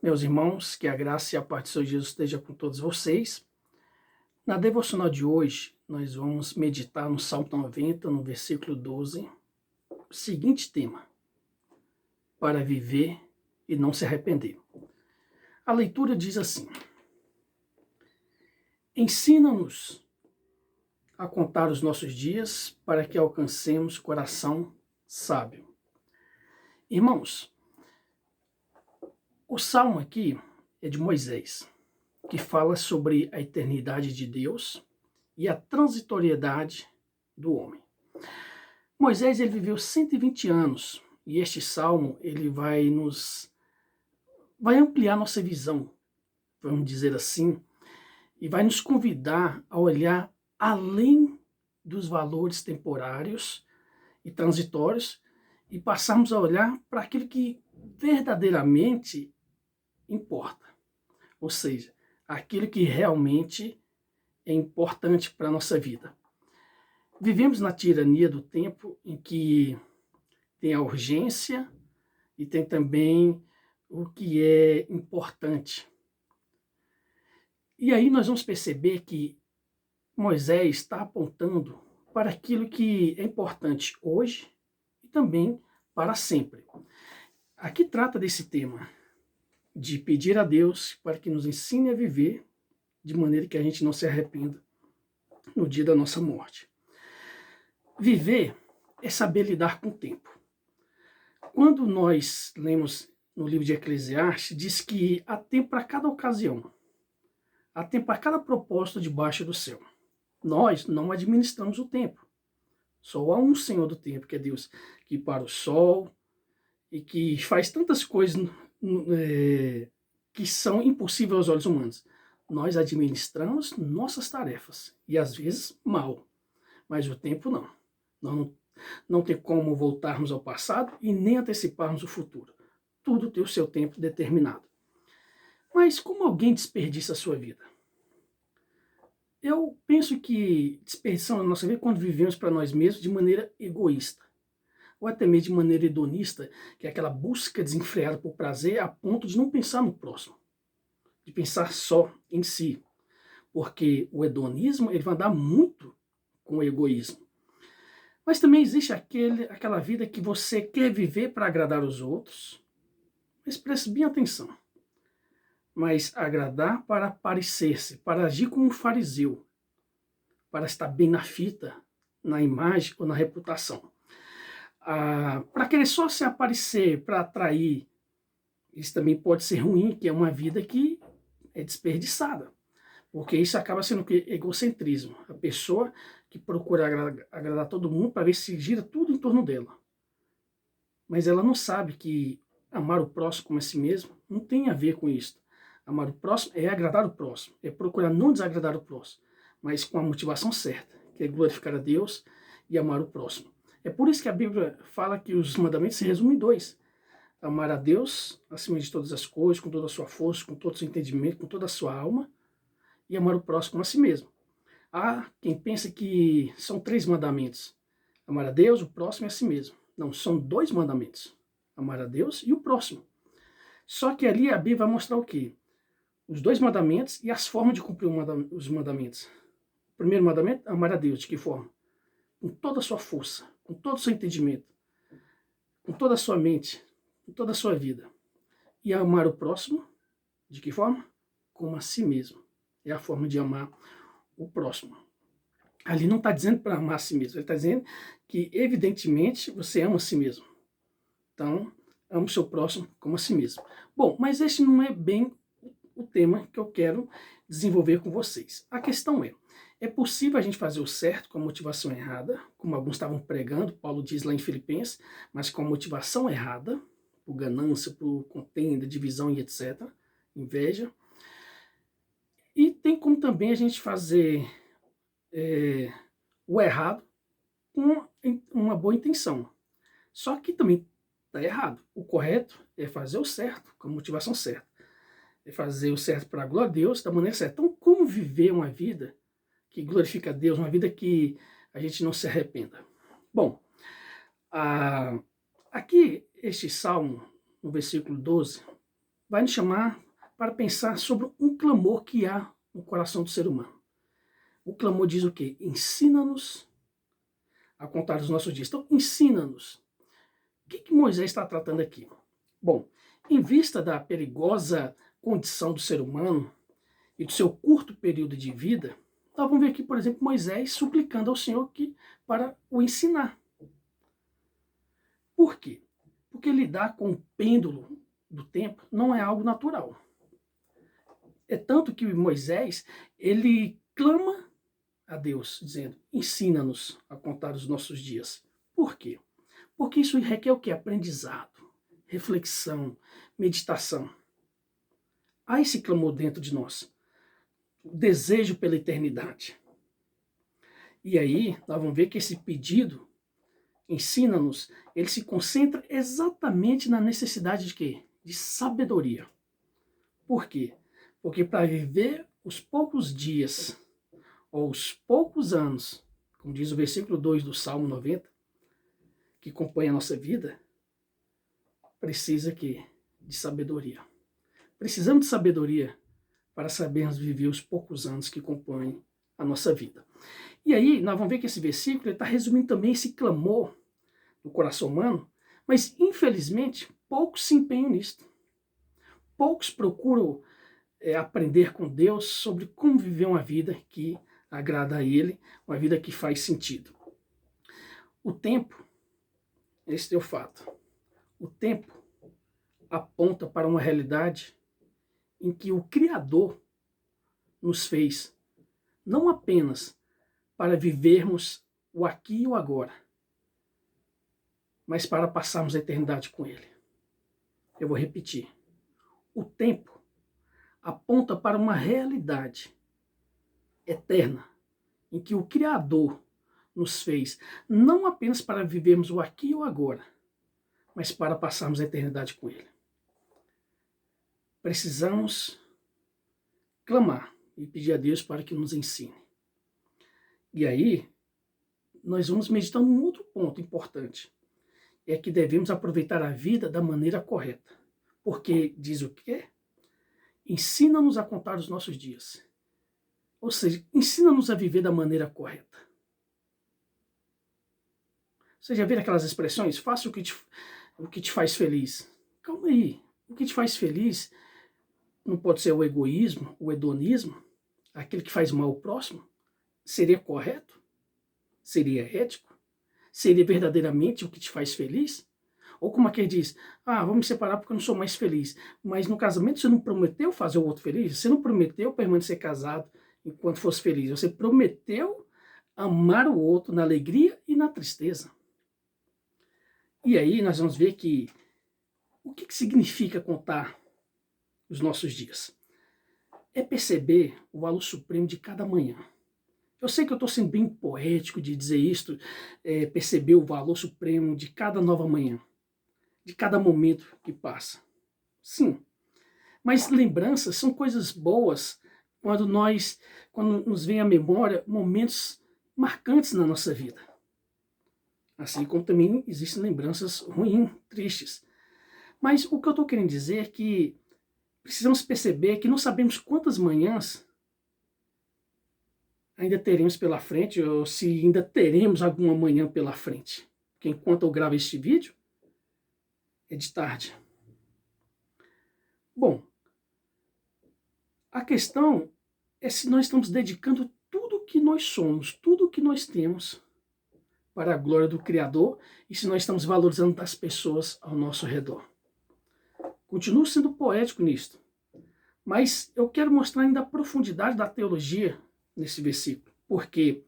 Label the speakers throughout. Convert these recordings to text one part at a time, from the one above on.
Speaker 1: Meus irmãos, que a graça e a paz do Senhor Jesus esteja com todos vocês. Na devocional de hoje, nós vamos meditar no Salmo 90, no versículo 12, o seguinte tema: para viver e não se arrepender. A leitura diz assim: ensina-nos a contar os nossos dias para que alcancemos coração sábio. Irmãos, o salmo aqui é de Moisés, que fala sobre a eternidade de Deus e a transitoriedade do homem. Moisés ele viveu 120 anos e este salmo ele vai ampliar nossa visão, vamos dizer assim, e vai nos convidar a olhar além dos valores temporários e transitórios e passarmos a olhar para aquilo que verdadeiramente importa, ou seja, aquilo que realmente é importante para a nossa vida. Vivemos na tirania do tempo em que tem a urgência e tem também o que é importante. E aí nós vamos perceber que Moisés está apontando para aquilo que é importante hoje e também para sempre. Aqui trata desse tema, de pedir a Deus para que nos ensine a viver de maneira que a gente não se arrependa no dia da nossa morte. Viver é saber lidar com o tempo. Quando nós lemos no livro de Eclesiastes, diz que há tempo para cada ocasião, há tempo para cada propósito debaixo do céu. Nós não administramos o tempo. Só há um Senhor do tempo, que é Deus, que para o sol e que faz tantas coisas que são impossíveis aos olhos humanos. Nós administramos nossas tarefas e às vezes mal, mas o tempo não. Não tem como voltarmos ao passado e nem anteciparmos o futuro. Tudo tem o seu tempo determinado. Mas como alguém desperdiça a sua vida? Eu penso que desperdiçamos a nossa vida quando vivemos para nós mesmos de maneira egoísta, ou até mesmo de maneira hedonista, que é aquela busca desenfreada por prazer a ponto de não pensar no próximo, de pensar só em si, porque o hedonismo ele vai andar muito com o egoísmo. Mas também existe aquela vida que você quer viver para agradar os outros, mas preste bem atenção, mas agradar para parecer-se, para agir como um fariseu, para estar bem na fita, na imagem ou na reputação. Para querer só se aparecer, para atrair, isso também pode ser ruim, que é uma vida que é desperdiçada, porque isso acaba sendo o quê? Egocentrismo. A pessoa que procura agradar todo mundo para ver se gira tudo em torno dela. Mas ela não sabe que amar o próximo como a si mesmo não tem a ver com isso. Amar o próximo é agradar o próximo, é procurar não desagradar o próximo, mas com a motivação certa, que é glorificar a Deus e amar o próximo. É por isso que a Bíblia fala que os mandamentos se resumem em dois: amar a Deus acima de todas as coisas, com toda a sua força, com todo o seu entendimento, com toda a sua alma, e amar o próximo como a si mesmo. Há quem pensa que são 3 mandamentos: amar a Deus, o próximo e a si mesmo. Não, são 2 mandamentos: amar a Deus e o próximo. Só que ali a Bíblia vai mostrar o quê? Os 2 mandamentos e as formas de cumprir os mandamentos. O primeiro mandamento, amar a Deus. De que forma? Com toda a sua força, com todo o seu entendimento, com toda a sua mente, com toda a sua vida. E amar o próximo, de que forma? Como a si mesmo. É a forma de amar o próximo. Ali não está dizendo para amar a si mesmo, ele está dizendo que, evidentemente, você ama a si mesmo. Então, ama o seu próximo como a si mesmo. Bom, mas esse não é bem o tema que eu quero desenvolver com vocês. A questão é possível a gente fazer o certo com a motivação errada, como alguns estavam pregando, Paulo diz lá em Filipenses, mas com a motivação errada, por ganância, por contenda, divisão e etc., inveja. E tem como também a gente fazer o errado com uma boa intenção. Só que também está errado. O correto é fazer o certo, com a motivação certa. É fazer o certo para a glória de Deus, da maneira certa. Então, como viver uma vida que glorifica a Deus, uma vida que a gente não se arrependa? Bom, aqui este salmo, no versículo 12, vai nos chamar para pensar sobre um clamor que há no coração do ser humano. O clamor diz o quê? Ensina-nos a contar os nossos dias. Então, ensina-nos. O que Moisés está tratando aqui? Bom, em vista da perigosa condição do ser humano e do seu curto período de vida, nós vamos ver aqui, por exemplo, Moisés suplicando ao Senhor para o ensinar. Por quê? Porque lidar com o pêndulo do tempo não é algo natural. É tanto que Moisés, ele clama a Deus, dizendo, ensina-nos a contar os nossos dias. Por quê? Porque isso requer o quê? Aprendizado, reflexão, meditação. Há esse clamor dentro de nós, o desejo pela eternidade. E aí, nós vamos ver que esse pedido, ensina-nos, ele se concentra exatamente na necessidade de quê? De sabedoria. Por quê? Porque para viver os poucos dias, ou os poucos anos, como diz o versículo 2 do Salmo 90, que compõe a nossa vida, precisa de sabedoria. Precisamos de sabedoria para sabermos viver os poucos anos que compõem a nossa vida. E aí, nós vamos ver que esse versículo está resumindo também esse clamor do coração humano, mas, infelizmente, poucos se empenham nisso. Poucos procuram aprender com Deus sobre como viver uma vida que agrada a Ele, uma vida que faz sentido. O tempo, esse é o fato, o tempo aponta para uma realidade em que o Criador nos fez, não apenas para vivermos o aqui e o agora, mas para passarmos a eternidade com Ele. Eu vou repetir. O tempo aponta para uma realidade eterna, em que o Criador nos fez, não apenas para vivermos o aqui e o agora, mas para passarmos a eternidade com Ele. Precisamos clamar e pedir a Deus para que nos ensine. E aí, nós vamos meditar num outro ponto importante. É que devemos aproveitar a vida da maneira correta. Porque diz o quê? Ensina-nos a contar os nossos dias. Ou seja, ensina-nos a viver da maneira correta. Você já viu aquelas expressões? Faça o que te faz feliz. Calma aí. O que te faz feliz não pode ser o egoísmo, o hedonismo, aquele que faz mal ao próximo. Seria correto? Seria ético? Seria verdadeiramente o que te faz feliz? Ou como aquele diz, vamos me separar porque eu não sou mais feliz. Mas no casamento você não prometeu fazer o outro feliz? Você não prometeu permanecer casado enquanto fosse feliz? Você prometeu amar o outro na alegria e na tristeza. E aí nós vamos ver que o que significa contar os nossos dias? É perceber o valor supremo de cada manhã. Eu sei que eu estou sendo bem poético de dizer isto, perceber o valor supremo de cada nova manhã, de cada momento que passa. Sim, mas lembranças são coisas boas quando nos vem à memória momentos marcantes na nossa vida. Assim como também existem lembranças ruins, tristes. Mas o que eu estou querendo dizer é que precisamos perceber que não sabemos quantas manhãs ainda teremos pela frente, ou se ainda teremos alguma manhã pela frente. Porque enquanto eu gravo este vídeo, é de tarde. Bom, a questão é se nós estamos dedicando tudo o que nós somos, tudo o que nós temos para a glória do Criador e se nós estamos valorizando as pessoas ao nosso redor. Continuo sendo poético nisto, mas eu quero mostrar ainda a profundidade da teologia nesse versículo, porque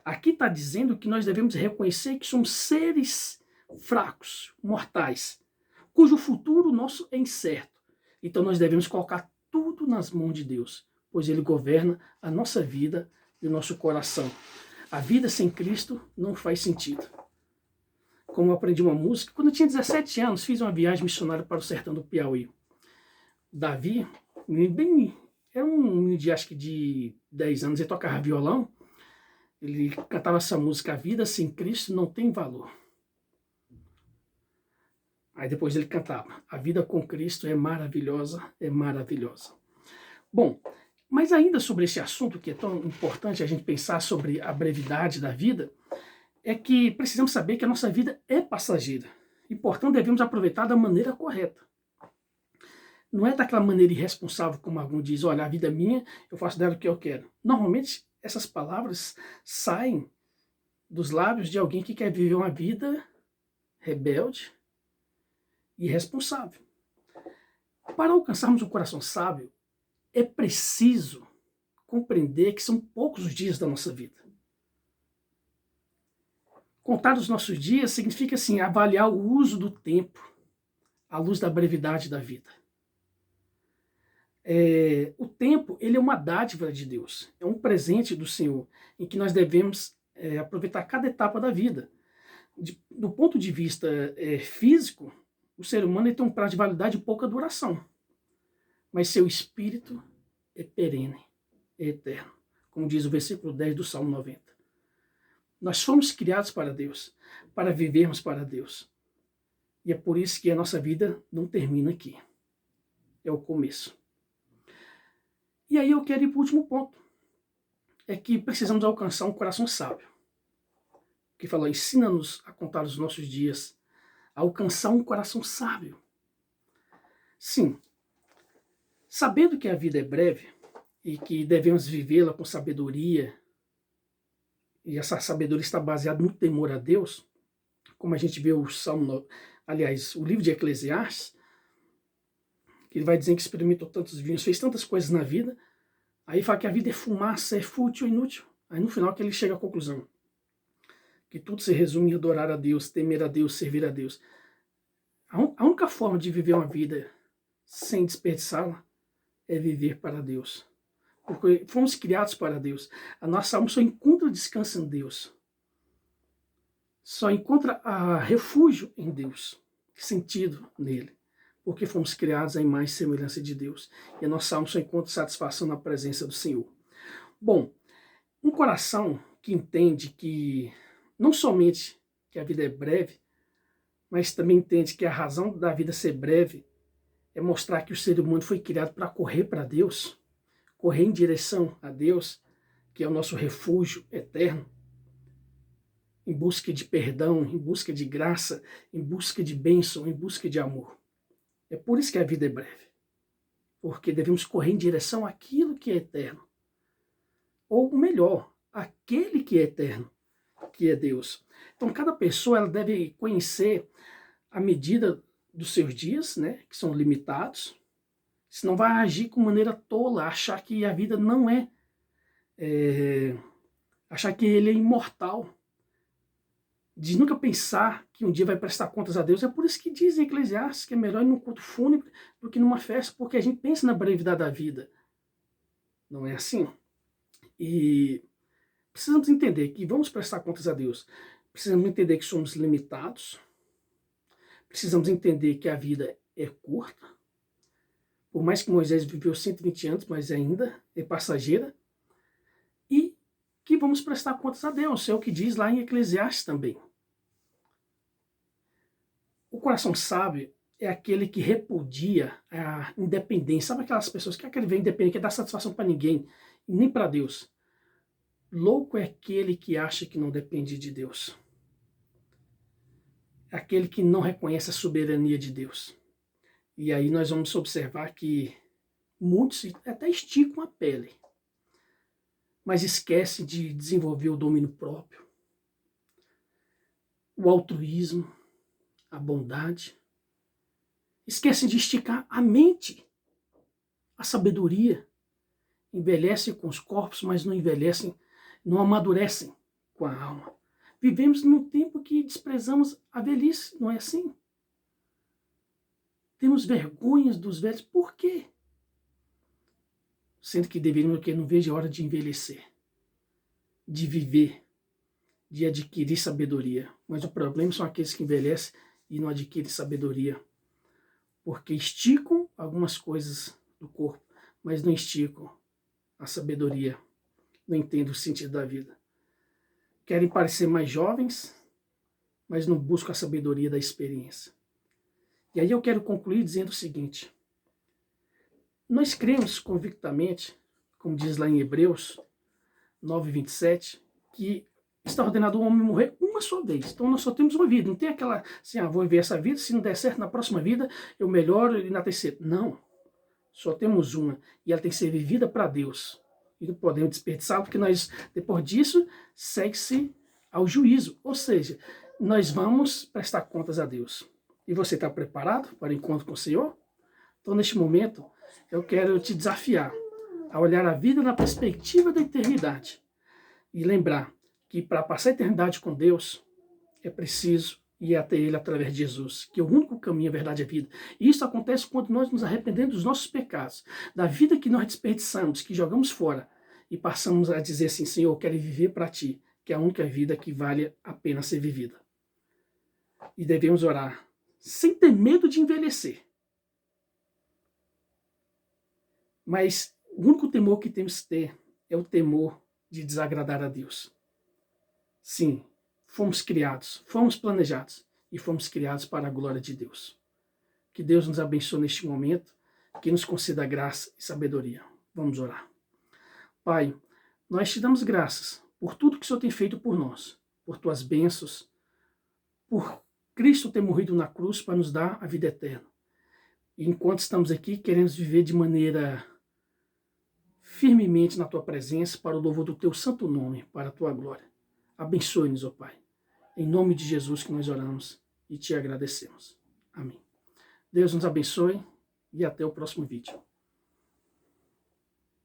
Speaker 1: aqui está dizendo que nós devemos reconhecer que somos seres fracos, mortais, cujo futuro nosso é incerto. Então nós devemos colocar tudo nas mãos de Deus, pois Ele governa a nossa vida e o nosso coração. A vida sem Cristo não faz sentido. Como eu aprendi uma música, quando eu tinha 17 anos, fiz uma viagem missionária para o sertão do Piauí. Davi, era um menino de acho que de 10 anos, ele tocava violão, ele cantava essa música, a vida sem Cristo não tem valor. Aí depois ele cantava: a vida com Cristo é maravilhosa, é maravilhosa. Bom, mas ainda sobre esse assunto que é tão importante a gente pensar sobre a brevidade da vida, é que precisamos saber que a nossa vida é passageira e, portanto, devemos aproveitar da maneira correta. Não é daquela maneira irresponsável, como algum diz: olha, a vida é minha, eu faço dela o que eu quero. Normalmente, essas palavras saem dos lábios de alguém que quer viver uma vida rebelde e irresponsável. Para alcançarmos um coração sábio, é preciso compreender que são poucos os dias da nossa vida. Contar os nossos dias significa, assim, avaliar o uso do tempo à luz da brevidade da vida. O tempo, ele é uma dádiva de Deus, é um presente do Senhor, em que nós devemos aproveitar cada etapa da vida. Do ponto de vista físico, o ser humano tem um prazo de validade de pouca duração, mas seu espírito é perene, é eterno, como diz o versículo 10 do Salmo 90. Nós fomos criados para Deus, para vivermos para Deus. E é por isso que a nossa vida não termina aqui. É o começo. E aí eu quero ir para o último ponto. É que precisamos alcançar um coração sábio. Que falou: ensina-nos a contar os nossos dias, a alcançar um coração sábio. Sim, sabendo que a vida é breve e que devemos vivê-la com sabedoria, e essa sabedoria está baseada no temor a Deus, como a gente vê o Salmo, aliás, o livro de Eclesiastes, que ele vai dizendo que experimentou tantos vinhos, fez tantas coisas na vida, aí fala que a vida é fumaça, é fútil, é inútil. Aí no final que ele chega à conclusão que tudo se resume em adorar a Deus, temer a Deus, servir a Deus. A única forma de viver uma vida sem desperdiçá-la é viver para Deus. Porque fomos criados para Deus. A nossa alma só encontra descanso em Deus. Só encontra refúgio em Deus, sentido nele. Porque fomos criados à imagem e semelhança de Deus. E a nossa alma só encontra satisfação na presença do Senhor. Bom, um coração que entende que não somente que a vida é breve, mas também entende que a razão da vida ser breve é mostrar que o ser humano foi criado para correr para Deus, correr em direção a Deus, que é o nosso refúgio eterno, em busca de perdão, em busca de graça, em busca de bênção, em busca de amor. É por isso que a vida é breve, porque devemos correr em direção àquilo que é eterno, ou melhor, aquele que é eterno, que é Deus. Então, cada pessoa ela deve conhecer a medida dos seus dias, né, que são limitados, senão vai agir com maneira tola, achar que a vida não achar que ele é imortal, de nunca pensar que um dia vai prestar contas a Deus. É por isso que diz em Eclesiastes que é melhor ir num culto fúnebre do que numa festa, porque a gente pensa na brevidade da vida. Não é assim? E precisamos entender que vamos prestar contas a Deus. Precisamos entender que somos limitados. Precisamos entender que a vida é curta. Por mais que Moisés viveu 120 anos, mas ainda é passageira. E que vamos prestar contas a Deus. É o que diz lá em Eclesiastes também. O coração sábio é aquele que repudia a independência. Sabe aquelas pessoas que querem ver independente, quer dar satisfação para ninguém, e nem para Deus. Louco é aquele que acha que não depende de Deus. É aquele que não reconhece a soberania de Deus. E aí nós vamos observar que muitos até esticam a pele, mas esquecem de desenvolver o domínio próprio, o altruísmo, a bondade. Esquecem de esticar a mente, a sabedoria. Envelhecem com os corpos, mas não envelhecem, não amadurecem com a alma. Vivemos num tempo que desprezamos a velhice, não é assim? Temos vergonhas dos velhos. Por quê? Sendo que deveríamos, que não vejo a hora de envelhecer, de viver, de adquirir sabedoria. Mas o problema são aqueles que envelhecem e não adquirem sabedoria, porque esticam algumas coisas do corpo, mas não esticam a sabedoria, não entendem o sentido da vida. Querem parecer mais jovens, mas não buscam a sabedoria da experiência. E aí eu quero concluir dizendo o seguinte: nós cremos convictamente, como diz lá em Hebreus 9:27, que está ordenado o homem morrer uma só vez. Então nós só temos uma vida. Não tem aquela assim, vou viver essa vida, se não der certo na próxima vida, eu melhoro e na terceira. Não. Só temos uma. E ela tem que ser vivida para Deus. E não podemos desperdiçar, porque nós, depois disso, segue-se ao juízo. Ou seja, nós vamos prestar contas a Deus. E você está preparado para o encontro com o Senhor? Então, neste momento, eu quero te desafiar a olhar a vida na perspectiva da eternidade. E lembrar que para passar a eternidade com Deus, é preciso ir até Ele através de Jesus, que é o único caminho, a verdade e a vida. E isso acontece quando nós nos arrependemos dos nossos pecados, da vida que nós desperdiçamos, que jogamos fora, e passamos a dizer assim: Senhor, eu quero viver para Ti, que é a única vida que vale a pena ser vivida. E devemos orar sem ter medo de envelhecer. Mas o único temor que temos que ter é o temor de desagradar a Deus. Sim, fomos criados, fomos planejados e fomos criados para a glória de Deus. Que Deus nos abençoe neste momento, que nos conceda graça e sabedoria. Vamos orar. Pai, nós te damos graças por tudo que o Senhor tem feito por nós, por tuas bênçãos, por Cristo ter morrido na cruz para nos dar a vida eterna. E enquanto estamos aqui, queremos viver de maneira firmemente na tua presença, para o louvor do teu santo nome, para a tua glória. Abençoe-nos, ó Pai. Em nome de Jesus que nós oramos e te agradecemos. Amém. Deus nos abençoe e até o próximo vídeo.